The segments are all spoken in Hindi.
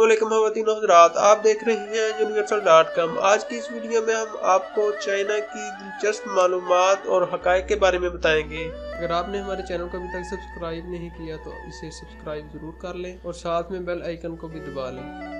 अस्सलामुअलैकुम ख़वातीन हज़रात, आप देख रहे हैं universal.com। आज की इस वीडियो में हम आपको चाइना की दिलचस्प मालूमात और हक़ाइक़ के बारे में बताएंगे। अगर आपने हमारे चैनल को अभी तक सब्सक्राइब नहीं किया तो इसे सब्सक्राइब जरूर कर लें और साथ में बेल आइकन को भी दबा लें।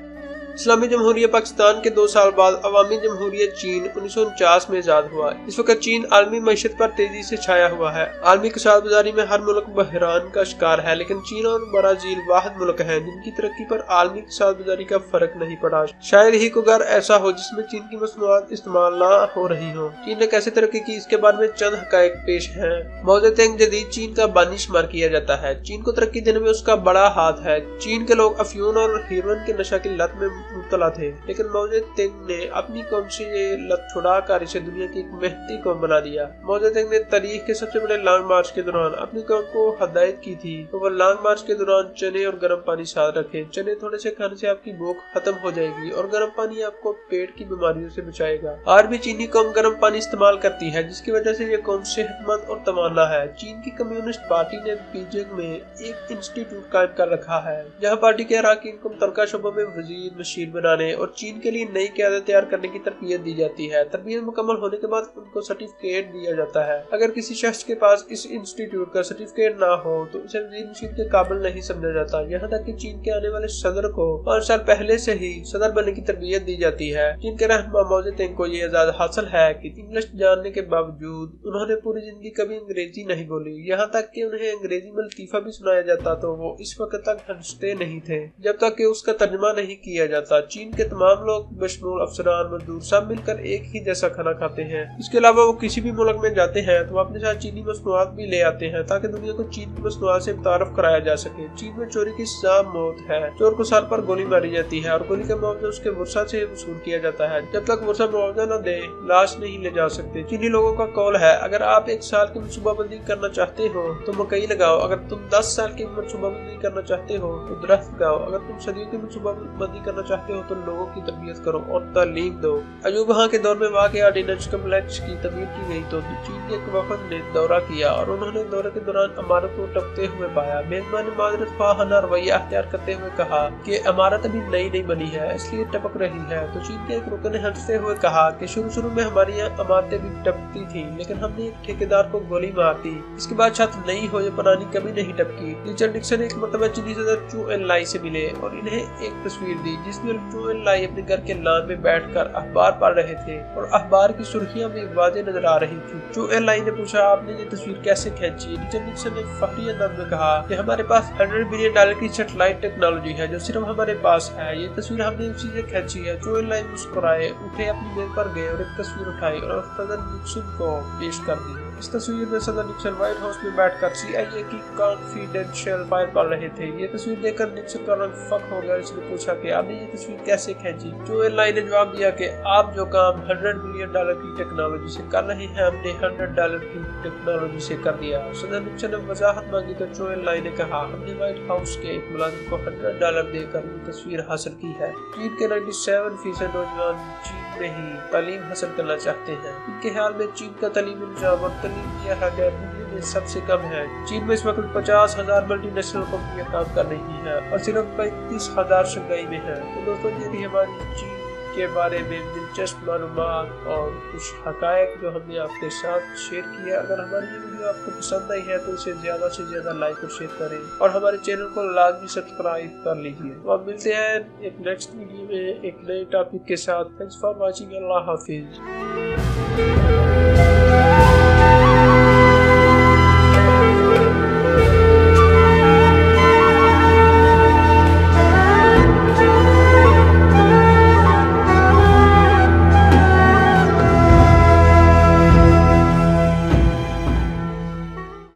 इस्लामी जमहूरियत पाकिस्तान के 2 साल बाद अवामी जमहूरियत चीन 1949 में आजाद हुआ। इस वक्त चीन आलमी मईशत पर तेजी से छाया हुआ है। आलमी कसादगुजारी में हर मुल्क बहरान का शिकार है, लेकिन चीन और ब्राजील वाहिद मुल्क हैं जिनकी तरक्की पर आलमी कसादगुजारी का फर्क नहीं पड़ा। शायद ही कोई घर ऐसा हो जिसमें चीन की मसनूआत इस्तेमाल न हो रही हो। चीन ने कैसे तरक्की की, इसके बारे में चंद हक़ाइक़ पेश हैं। माओ ज़ेडुंग जदीद चीन का बानी शुमार किया जाता है। चीन को तरक्की देने में उसका बड़ा हाथ है। चीन के लोग अफयून और हेरोइन के नशा की लत में मुब्तला थे, लेकिन माओ ज़ेडुंग ने अपनी कौम से ये लत छुड़ाकर इसे दुनिया की एक मेहनती कौम बना दिया। माओ ज़ेडुंग ने तारीख के सबसे बड़े लॉन्ग मार्च के दौरान अपनी कौम को हदायत की थी तो वह लॉन्ग मार्च के दौरान चने और गर्म पानी साथ रखें। चने थोड़े से खाने से आपकी भूख खत्म हो जाएगी और गर्म पानी आपको पेट की बीमारियों से बचाएगा। आज भी चीनी कौम गर्म पानी इस्तेमाल करती है, जिसकी वजह से ये कौम सेहतमंद और तवाना है। चीन की कम्युनिस्ट पार्टी ने बीजिंग में एक इंस्टीट्यूट कायम कर रखा है जहाँ पार्टी के अरकान को मुतल्लिका शोबों में वजीर मशीर बनाने और चीन के लिए नई क़यादत तैयार करने की तरबियत दी जाती है। तरबियत मुकम्मल होने के बाद उनको सर्टिफिकेट दिया जाता है। अगर किसी शख्स के पास इस इंस्टीट्यूट का सर्टिफिकेट ना हो तो उसे वजीर मशीर के काबिल नहीं समझा जाता। यहाँ तक कि चीन के आने वाले सदर को 5 साल पहले से ही सदर बनने की तरबियत दी जाती है। चीन के रहनुमा माओ ज़ेडुंग को ये एजाज़ हासिल है कि इंग्लिश जानने के बावजूद उन्होंने पूरी जिंदगी कभी अंग्रेजी नहीं बोली। यहाँ तक कि उन्हें अंग्रेजी में लतीफ़ा भी सुनाया जाता तो वो इस वक्त तक हंसते नहीं थे जब तक कि उसका तर्जुमा नहीं किया जाता। चीन के तमाम लोग बशमूल अफसरान मजदूर सब मिलकर एक ही जैसा खाना खाते हैं। इसके अलावा वो किसी भी मुल्क में जाते हैं तो अपने साथ चीनी मसनूआत भी ले आते हैं ताकि दुनिया को चीन की मसनूआत से मुतारफ कराया जा सके। चीन में चोरी की सजा मौत है। चोर को सर पर गोली मारी जाती है और गोली का मुआवजा उसके वर्षा से वसूल किया जाता है। जब तक वर्षा मुआवजा न दे लाश नहीं ले जा सकते। चीनी लोगों का कौल है, अगर आप 1 साल की मनसूबाबंदी करना चाहते हो तो मकई लगाओ, अगर तुम 10 साल की मनसूबाबंदी करना चाहते हो तो दरख्त लगाओ, अगर तुम सदियों की मनसूबाबंदी करना चाहते हो तो लोगों की तरबियत करो और तालीम दो। अयूब खां के दौर में वाक़ ऑर्डिनेंस कम्प्लेक्स की तमीर की गई तो चीन के एक वफद ने दौरा किया और उन्होंने दौरे के दौरान इमारत को टपकते हुए पाया। मेजबान ने माजरत ख्वाहाना रवैया अख्तियार करते हुए कहा कि इमारत अभी नई नहीं बनी है इसलिए टपक रही है। तो चीन के एक रुकन ने हंसते हुए कहा कि शुरू में हमारी यहाँ इमारतें भी टपकती थी, लेकिन हमने एक ठेकेदार को गोली मार दी, इसके बाद छत नई हो या पुरानी कभी नहीं टपकी। रिचर्ड निक्सन एक मरतबा चीनी सदर चू एन लाई से मिले और इन्हें एक तस्वीर दी जिसमें चू एन लाई अपने घर के लान में बैठकर अखबार पढ़ रहे थे और अखबार की सुर्खियां भी वाज़े नजर आ रही थी। चू एन लाई ने पूछा, आपने ये तस्वीर कैसे खींची? रिचर्ड निक्सन ने फखरी अंदाज में कहा कि हमारे पास $100 बिलियन की सैटेलाइट टेक्नोलॉजी है जो सिर्फ हमारे पास है। ये तस्वीर हमने उसी से खींची है। चू एन लाई मुस्कुराए, उठे, अपनी मेज पर गए और एक तस्वीर उठाई और सदर निक्सन को पेश कर दी। इस तस्वीर में सदर निक्सन व्हाइट हाउस में बैठकर CIA की कॉन्फिडेंशियल फाइल पढ़ रहे थे। ये तस्वीर देखकर निक्सन का रंग फक हो गया। इसने पूछा कि आपने ये तस्वीर कैसे खींची? चू एन लाई ने जवाब दिया कि आप जो काम $100 बिलियन की टेक्नोलॉजी से कर रहे हैं हमने $100 की टेक्नोलॉजी से कर दिया। सदर निक्सन ने वजाहत मांगी तो चू एन लाई ने कहा, हमने व्हाइट हाउस के एक मुलाजिम को $100 देकर ये तस्वीर हासिल की है। चीन के 97% नौजवान चीन में ही तालीम हासिल करना चाहते हैं। इनके ख्याल में चीन का तालीमी निज़ाम और तालीमी अहदा दुनिया में सबसे कम है। चीन में इस वक्त 50,000 मल्टीनेशनल कंपनियां काम कर रही हैं और सिर्फ 35,000 शंघाई में है। तो दोस्तों, ये थी हमारी चीन के बारे में दिलचस्प मालूमात और कुछ हक़ाइक़ जो हमने आपके साथ शेयर किया। अगर हमारी ये वीडियो आपको पसंद आई है तो इसे ज़्यादा से ज़्यादा लाइक और शेयर करें और हमारे चैनल को लाजमी सब्सक्राइब कर लीजिए। तो अब मिलते हैं एक नेक्स्ट वीडियो में एक नए टॉपिक के साथ। Thanks for watching. अल्लाह हाफिज़।